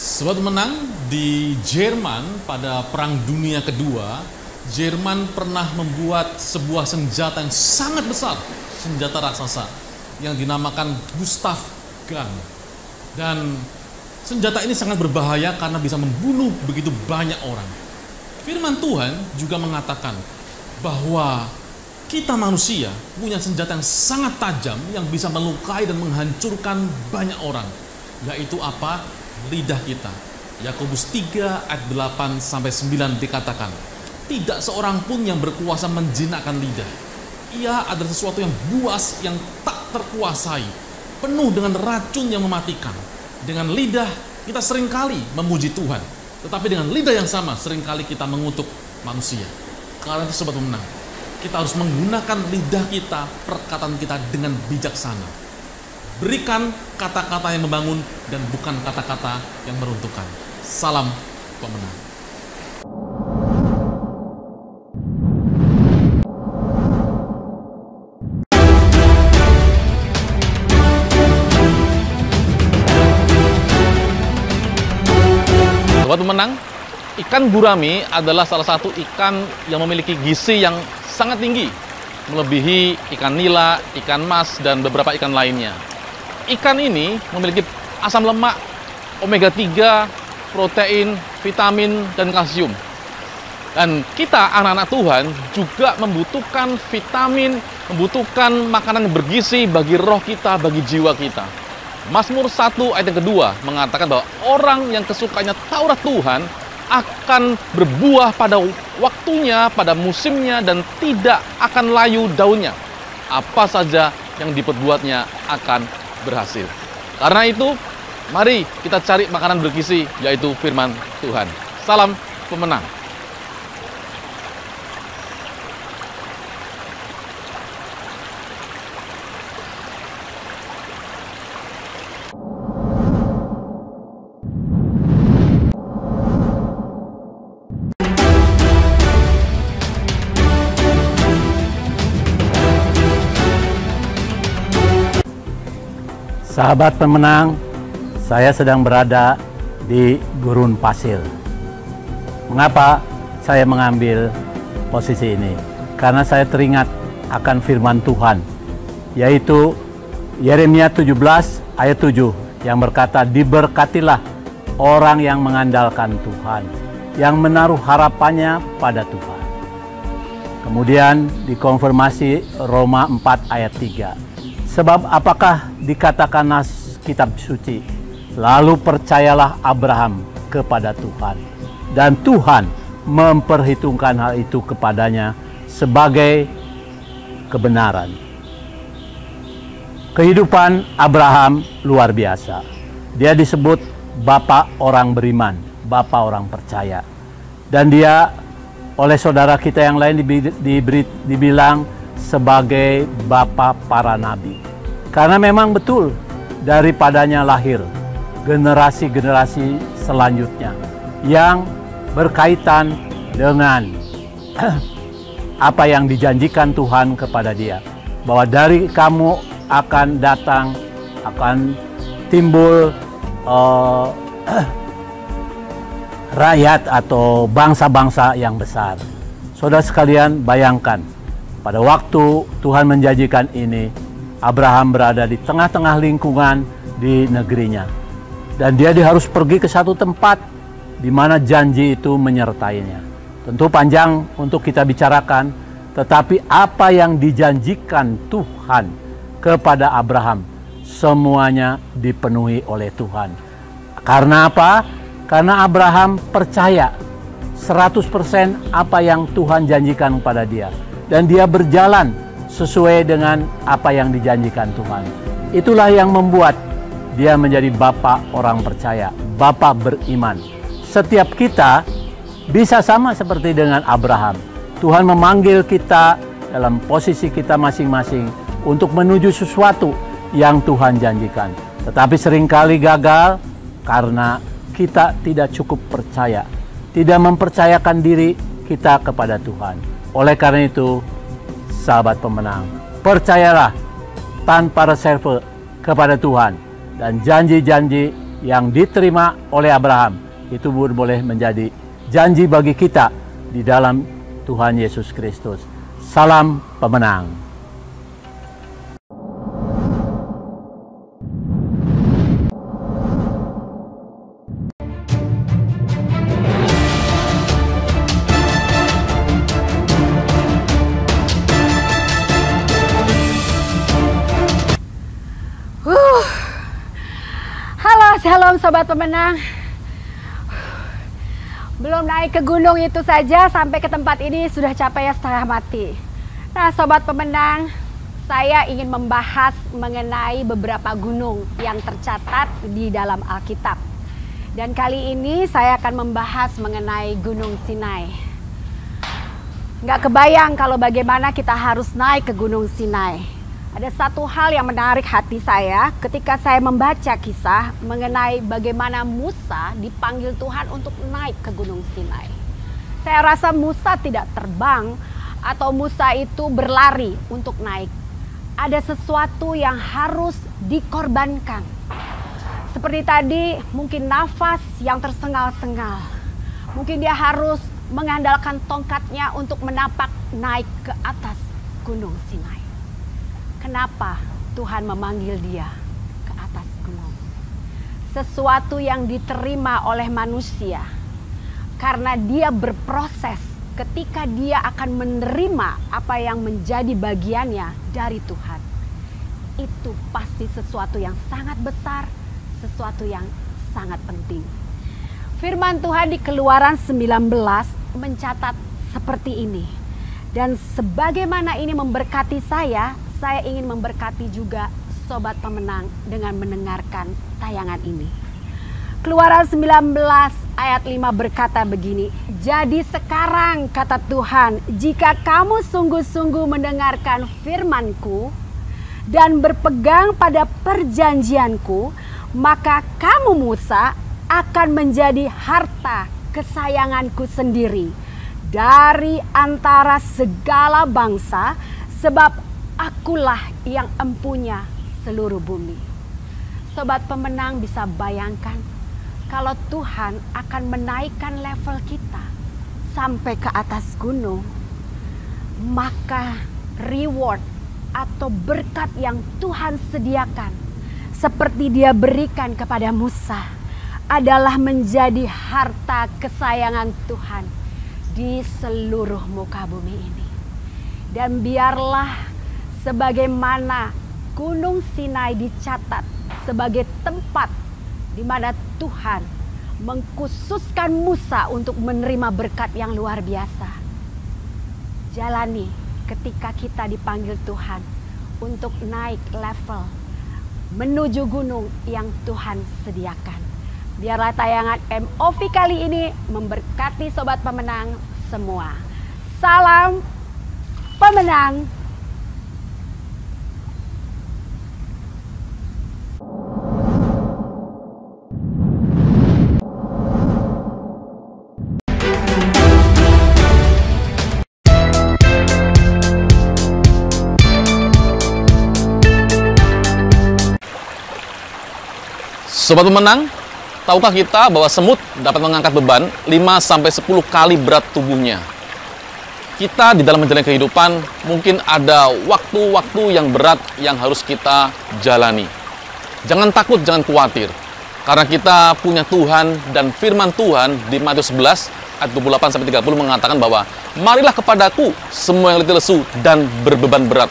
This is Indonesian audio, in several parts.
Sobat Menang, di Jerman pada Perang Dunia Kedua, Jerman pernah membuat sebuah senjata yang sangat besar, senjata raksasa yang dinamakan Gustav Gun. Dan senjata ini sangat berbahaya karena bisa membunuh begitu banyak orang. Firman Tuhan juga mengatakan bahwa kita manusia punya senjata yang sangat tajam yang bisa melukai dan menghancurkan banyak orang. Yaitu apa? Lidah kita. Yakobus 3 ayat 8-9 dikatakan, tidak seorang pun yang berkuasa menjinakkan lidah. Ia adalah sesuatu yang buas, yang tak terkuasai, penuh dengan racun yang mematikan. Dengan lidah kita seringkali memuji Tuhan, tetapi dengan lidah yang sama seringkali kita mengutuk manusia. Karena itu Sobat Menang, kita harus menggunakan lidah kita, perkataan kita dengan bijaksana. Berikan kata-kata yang membangun dan bukan kata-kata yang meruntuhkan. Salam pemenang. Sobat pemenang, ikan gurami adalah salah satu ikan yang memiliki gizi yang sangat tinggi, melebihi ikan nila, ikan mas, dan beberapa ikan lainnya. Ikan ini memiliki asam lemak, omega 3, protein, vitamin, dan kalsium. Dan kita anak-anak Tuhan juga membutuhkan vitamin, membutuhkan makanan yang bergizi bagi roh kita, bagi jiwa kita. Mazmur 1 ayat yang kedua mengatakan bahwa orang yang kesukaannya Taurat Tuhan akan berbuah pada waktunya, pada musimnya, dan tidak akan layu daunnya. Apa saja yang diperbuatnya akan berhasil. Karena itu, mari kita cari makanan bergizi, yaitu firman Tuhan. Salam pemenang. Sahabat pemenang, saya sedang berada di gurun pasir. Mengapa saya mengambil posisi ini? Karena saya teringat akan firman Tuhan, yaitu Yeremia 17 ayat 7 yang berkata, diberkatilah orang yang mengandalkan Tuhan, yang menaruh harapannya pada Tuhan. Kemudian dikonfirmasi Roma 4 ayat 3. Sebab apakah dikatakan kitab suci, lalu percayalah Abraham kepada Tuhan, dan Tuhan memperhitungkan hal itu kepadanya sebagai kebenaran. Kehidupan Abraham luar biasa. Dia disebut bapak orang beriman, bapak orang percaya. Dan dia oleh saudara kita yang lain dibilang sebagai bapak para nabi. Karena memang betul daripadanya lahir generasi-generasi selanjutnya yang berkaitan dengan apa yang dijanjikan Tuhan kepada dia. Bahwa dari kamu akan datang, akan timbul rakyat atau bangsa-bangsa yang besar. Saudara sekalian, bayangkan pada waktu Tuhan menjanjikan ini, Abraham berada di tengah-tengah lingkungan di negerinya. Dan dia harus pergi ke satu tempat di mana janji itu menyertainya. Tentu panjang untuk kita bicarakan, tetapi apa yang dijanjikan Tuhan kepada Abraham, semuanya dipenuhi oleh Tuhan. Karena apa? Karena Abraham percaya 100% apa yang Tuhan janjikan kepada dia. Dan dia berjalan sesuai dengan apa yang dijanjikan Tuhan. Itulah yang membuat dia menjadi bapak orang percaya, bapak beriman. Setiap kita bisa sama seperti dengan Abraham. Tuhan memanggil kita dalam posisi kita masing-masing untuk menuju sesuatu yang Tuhan janjikan. Tetapi seringkali gagal karena kita tidak cukup percaya, tidak mempercayakan diri kita kepada Tuhan. Oleh karena itu, sahabat pemenang, percayalah tanpa reserve kepada Tuhan, dan janji-janji yang diterima oleh Abraham itu pun boleh menjadi janji bagi kita di dalam Tuhan Yesus Kristus. Salam pemenang. Shalom sobat pemenang. Belum naik ke gunung itu saja sampai ke tempat ini sudah capek ya setengah mati. Nah sobat pemenang, saya ingin membahas mengenai beberapa gunung yang tercatat di dalam Alkitab. Dan kali ini saya akan membahas mengenai Gunung Sinai. Nggak kebayang kalau bagaimana kita harus naik ke Gunung Sinai. Ada satu hal yang menarik hati saya ketika saya membaca kisah mengenai bagaimana Musa dipanggil Tuhan untuk naik ke Gunung Sinai. Saya rasa Musa tidak terbang atau Musa itu berlari untuk naik. Ada sesuatu yang harus dikorbankan. Seperti tadi, mungkin nafas yang tersengal-sengal. Mungkin dia harus mengandalkan tongkatnya untuk menapak naik ke atas Gunung Sinai. Kenapa Tuhan memanggil dia ke atas gunung? Sesuatu yang diterima oleh manusia karena dia berproses ketika dia akan menerima apa yang menjadi bagiannya dari Tuhan. Itu pasti sesuatu yang sangat besar, sesuatu yang sangat penting. Firman Tuhan di Keluaran 19 mencatat seperti ini. Dan sebagaimana ini memberkati saya ingin memberkati juga sobat pemenang dengan mendengarkan tayangan ini. Keluaran 19 ayat 5 berkata begini, "Jadi sekarang kata Tuhan, jika kamu sungguh-sungguh mendengarkan firman-Ku dan berpegang pada perjanjian-Ku, maka kamu Musa akan menjadi harta kesayangan-Ku sendiri dari antara segala bangsa, sebab Akulah yang empunya seluruh bumi." Sobat pemenang bisa bayangkan kalau Tuhan akan menaikkan level kita sampai ke atas gunung, maka reward atau berkat yang Tuhan sediakan seperti Dia berikan kepada Musa adalah menjadi harta kesayangan Tuhan di seluruh muka bumi ini. Dan biarlah sebagaimana Gunung Sinai dicatat sebagai tempat di mana Tuhan mengkhususkan Musa untuk menerima berkat yang luar biasa. Jalani ketika kita dipanggil Tuhan untuk naik level menuju gunung yang Tuhan sediakan. Biarlah tayangan MOV kali ini memberkati sobat pemenang semua. Salam pemenang. Sobat pemenang, tahukah kita bahwa semut dapat mengangkat beban 5-10 kali berat tubuhnya? Kita di dalam menjalani kehidupan mungkin ada waktu-waktu yang berat yang harus kita jalani. Jangan takut, jangan khawatir. Karena kita punya Tuhan dan firman Tuhan di Matius 11 ayat 28-30 mengatakan bahwa marilah kepadaku semua yang letih lesu dan berbeban berat.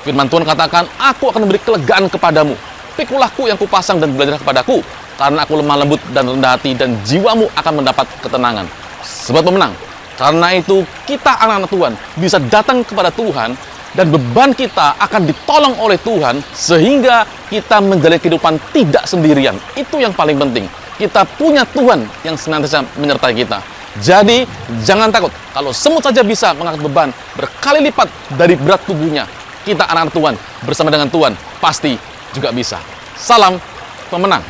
Firman Tuhan katakan, aku akan memberi kelegaan kepadamu. Pikulahku yang kupasang dan belajarlah kepadaku, karena aku lemah lembut dan rendah hati, dan jiwamu akan mendapat ketenangan. Sobat pemenang, karena itu kita anak-anak Tuhan bisa datang kepada Tuhan dan beban kita akan ditolong oleh Tuhan sehingga kita menjalani kehidupan tidak sendirian. Itu yang paling penting. Kita punya Tuhan yang senantiasa menyertai kita. Jadi jangan takut. Kalau semut saja bisa mengangkat beban berkali lipat dari berat tubuhnya, kita anak-anak Tuhan bersama dengan Tuhan pasti juga bisa. Salam pemenang.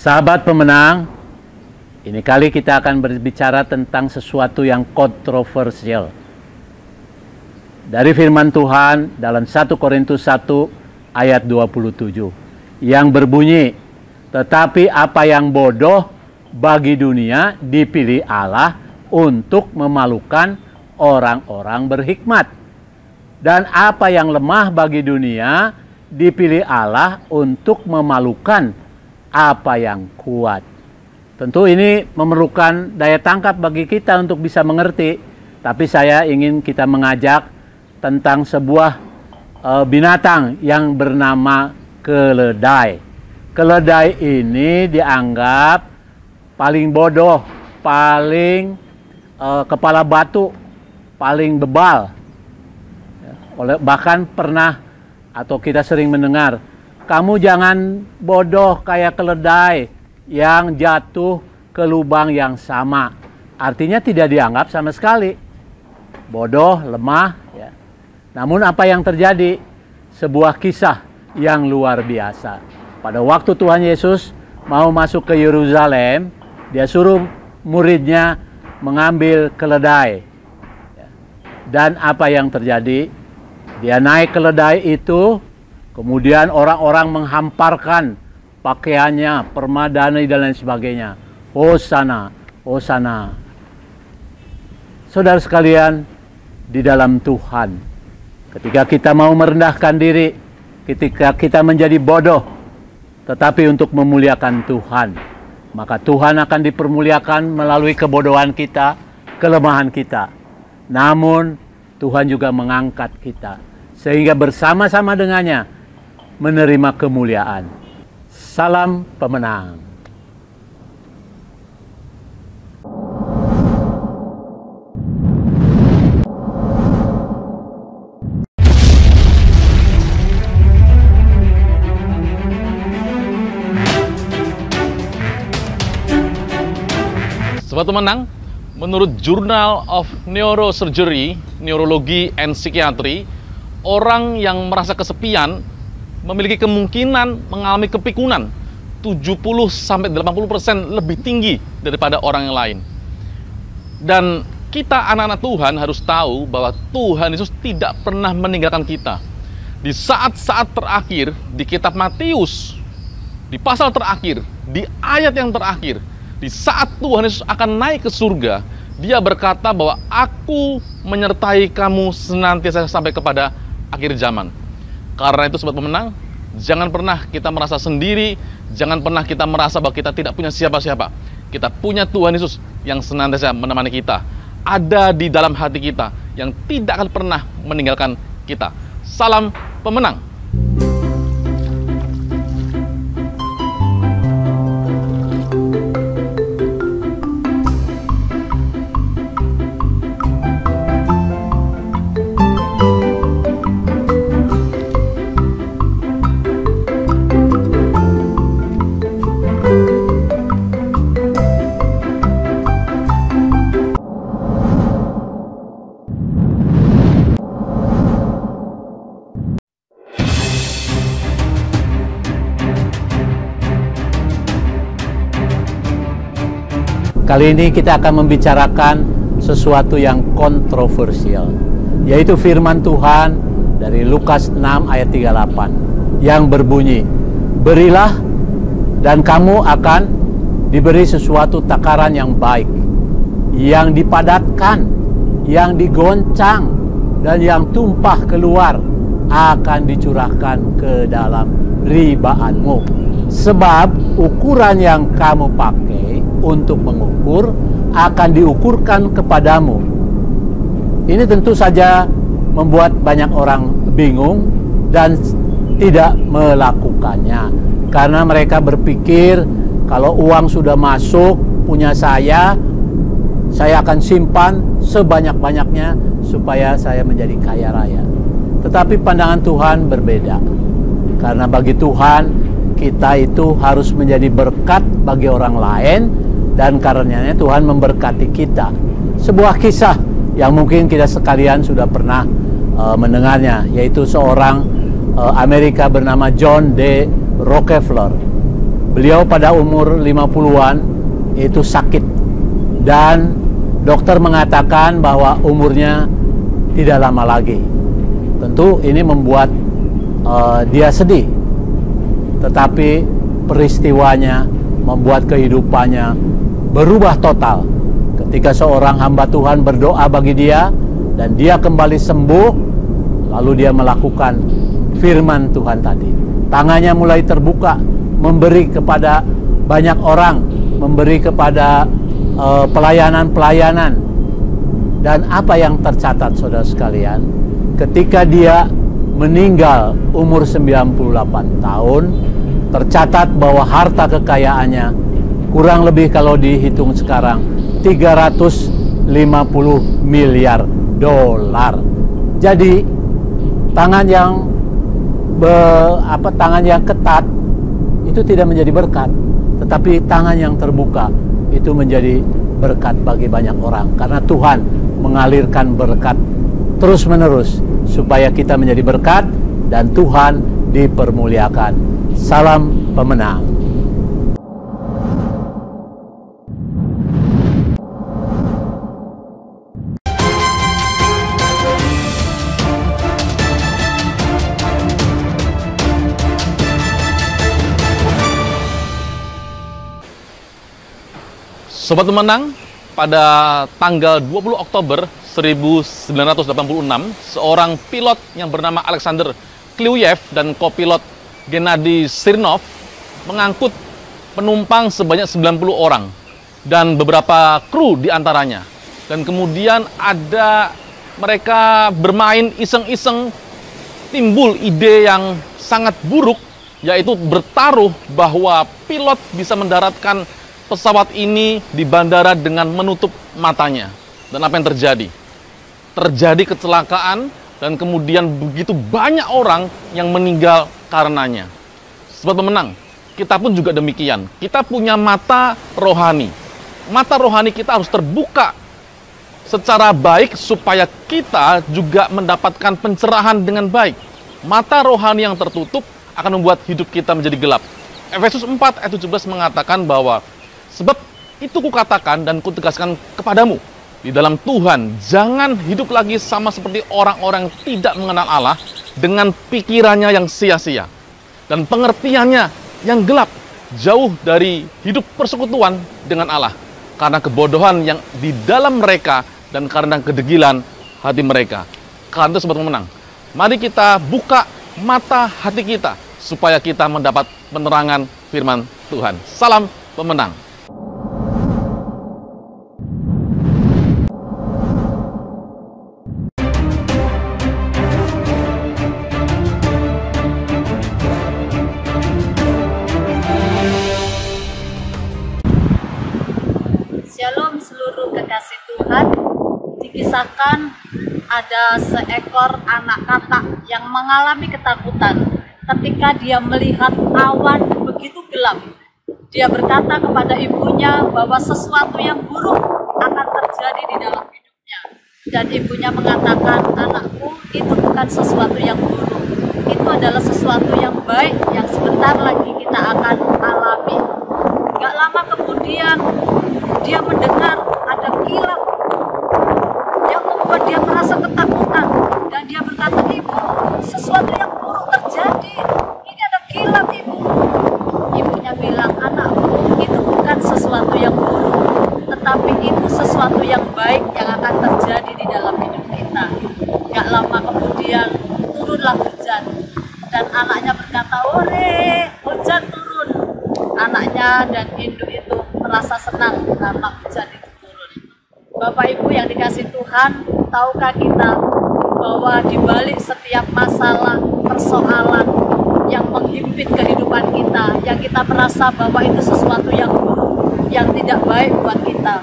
Sahabat pemenang, ini kali kita akan berbicara tentang sesuatu yang kontroversial. Dari firman Tuhan dalam 1 Korintus 1 ayat 27 yang berbunyi, tetapi apa yang bodoh bagi dunia dipilih Allah untuk memalukan orang-orang berhikmat. Dan apa yang lemah bagi dunia dipilih Allah untuk memalukan apa yang kuat. Tentu ini memerlukan daya tangkap bagi kita untuk bisa mengerti. Tapi saya ingin kita mengajak tentang sebuah binatang yang bernama keledai. Keledai ini dianggap paling bodoh, paling kepala batu, paling bebal. Bahkan pernah atau kita sering mendengar, kamu jangan bodoh kayak keledai yang jatuh ke lubang yang sama. Artinya tidak dianggap sama sekali. Bodoh, lemah. Ya. Namun apa yang terjadi? Sebuah kisah yang luar biasa. Pada waktu Tuhan Yesus mau masuk ke Yerusalem, dia suruh muridnya mengambil keledai. Ya. Dan apa yang terjadi? Dia naik keledai itu, kemudian orang-orang menghamparkan pakaiannya, permadani dan lain sebagainya. Hosana, Hosana. Saudara sekalian, di dalam Tuhan, ketika kita mau merendahkan diri, ketika kita menjadi bodoh, tetapi untuk memuliakan Tuhan, maka Tuhan akan dipermuliakan melalui kebodohan kita, kelemahan kita. Namun, Tuhan juga mengangkat kita, sehingga bersama-sama dengannya menerima kemuliaan. Salam pemenang. Sobat pemenang, menurut Journal of Neurosurgery, Neurology and Psychiatry, orang yang merasa kesepian memiliki kemungkinan mengalami kepikunan 70-80% lebih tinggi daripada orang yang lain. Dan kita anak-anak Tuhan harus tahu bahwa Tuhan Yesus tidak pernah meninggalkan kita. Di saat-saat terakhir di kitab Matius, di pasal terakhir, di ayat yang terakhir, di saat Tuhan Yesus akan naik ke surga, dia berkata bahwa aku menyertai kamu senantiasa sampai kepada akhir zaman. Karena itu sobat pemenang, jangan pernah kita merasa sendiri, jangan pernah kita merasa bahwa kita tidak punya siapa-siapa. Kita punya Tuhan Yesus yang senantiasa menemani kita, ada di dalam hati kita, yang tidak akan pernah meninggalkan kita. Salam pemenang. Kali ini kita akan membicarakan sesuatu yang kontroversial, yaitu firman Tuhan dari Lukas 6 ayat 38 yang berbunyi, berilah dan kamu akan diberi sesuatu takaran yang baik, yang dipadatkan, yang digoncang, dan yang tumpah keluar akan dicurahkan ke dalam ribaanmu. Sebab ukuran yang kamu pakai untuk mengukur akan diukurkan kepadamu. Ini tentu saja membuat banyak orang bingung dan tidak melakukannya, karena mereka berpikir kalau uang sudah masuk punya saya akan simpan sebanyak-banyaknya supaya saya menjadi kaya raya. Tetapi pandangan Tuhan berbeda, karena bagi Tuhan kita itu harus menjadi berkat bagi orang lain, dan karenanya Tuhan memberkati kita. Sebuah kisah yang mungkin kita sekalian sudah pernah mendengarnya, yaitu seorang Amerika bernama John D. Rockefeller. Beliau pada umur 50-an itu sakit dan dokter mengatakan bahwa umurnya tidak lama lagi. Tentu ini membuat dia sedih, tetapi peristiwanya membuat kehidupannya berubah total. Ketika seorang hamba Tuhan berdoa bagi dia dan dia kembali sembuh, lalu dia melakukan firman Tuhan tadi. Tangannya mulai terbuka, memberi kepada banyak orang, memberi kepada pelayanan-pelayanan. Dan apa yang tercatat, saudara sekalian, ketika dia meninggal umur 98 tahun, tercatat bahwa harta kekayaannya kurang lebih kalau dihitung sekarang 350 miliar dolar. Jadi tangan yang ketat itu tidak menjadi berkat, tetapi tangan yang terbuka itu menjadi berkat bagi banyak orang, karena Tuhan mengalirkan berkat terus-menerus supaya kita menjadi berkat dan Tuhan dipermuliakan. Salam pemenang. Sobat Pemenang, pada tanggal 20 Oktober 1986, seorang pilot yang bernama Alexander Kliuyev dan kopilot Gennady Smirnov mengangkut penumpang sebanyak 90 orang dan beberapa kru di antaranya. Dan kemudian mereka bermain iseng-iseng, timbul ide yang sangat buruk, yaitu bertaruh bahwa pilot bisa mendaratkan pesawat ini di bandara dengan menutup matanya. Dan apa yang terjadi? Terjadi kecelakaan dan kemudian begitu banyak orang yang meninggal karenanya. Sobat Pemenang, kita pun juga demikian. Kita punya mata rohani. Mata rohani kita harus terbuka secara baik supaya kita juga mendapatkan pencerahan dengan baik. Mata rohani yang tertutup akan membuat hidup kita menjadi gelap. Efesus 4 ayat 17 mengatakan bahwa sebab itu kukatakan dan kutegaskan kepadamu, di dalam Tuhan jangan hidup lagi sama seperti orang-orang yang tidak mengenal Allah, dengan pikirannya yang sia-sia dan pengertiannya yang gelap, jauh dari hidup persekutuan dengan Allah, karena kebodohan yang di dalam mereka dan karena kedegilan hati mereka. Karena itu, Sobat Pemenang, mari kita buka mata hati kita supaya kita mendapat penerangan firman Tuhan. Salam pemenang. Shalom seluruh kekasih Tuhan. Dikisahkan ada seekor anak katak yang mengalami ketakutan ketika dia melihat awan begitu gelap. Dia berkata kepada ibunya bahwa sesuatu yang buruk akan terjadi di dalam hidupnya. Dan ibunya mengatakan, anakku, itu bukan sesuatu yang buruk. Itu adalah sesuatu yang baik yang sebentar lagi kita akan alami. Gak lama kemudian dia mendengar ada kilat yang membuat dia merasa ketakutan. Dan dia berkata, ibu, sesuatu yang buruk terjadi. Ini ada kilat, ibu. Ibunya bilang, anakku, itu bukan sesuatu yang buruk, tetapi itu sesuatu yang baik yang akan terjadi di dalam hidup kita. Gak lama kemudian turunlah hujan. Dan anaknya berkata, ore, hujan turun. Anaknya dan induk itu merasa senang karena hujan itu turun. Bapak Ibu yang dikasih Tuhan, tahukah kita bahwa di balik setiap masalah, persoalan yang menghimpit kehidupan kita, yang kita merasa bahwa itu sesuatu yang buruk, yang tidak baik buat kita,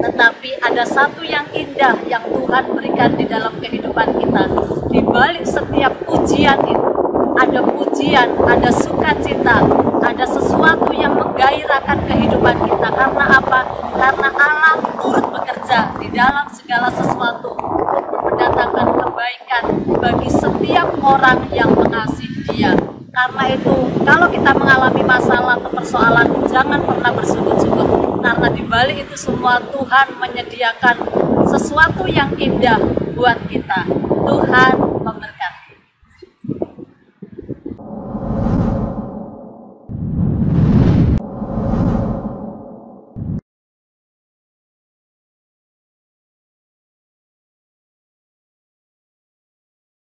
tetapi ada satu yang indah yang Tuhan berikan di dalam kehidupan kita. Di balik setiap ujian itu ada pujian, ada sukacita, ada sesuatu yang menggairahkan kehidupan kita. Karena apa? Karena Allah turut bekerja di dalam segala sesuatu untuk mendatangkan kebaikan bagi setiap orang yang mengasihi Dia. Karena itu, kalau kita mengalami masalah, jalan, jangan pernah bersungut-sungut, karena di balik itu semua Tuhan menyediakan sesuatu yang indah buat kita. Tuhan memberkati.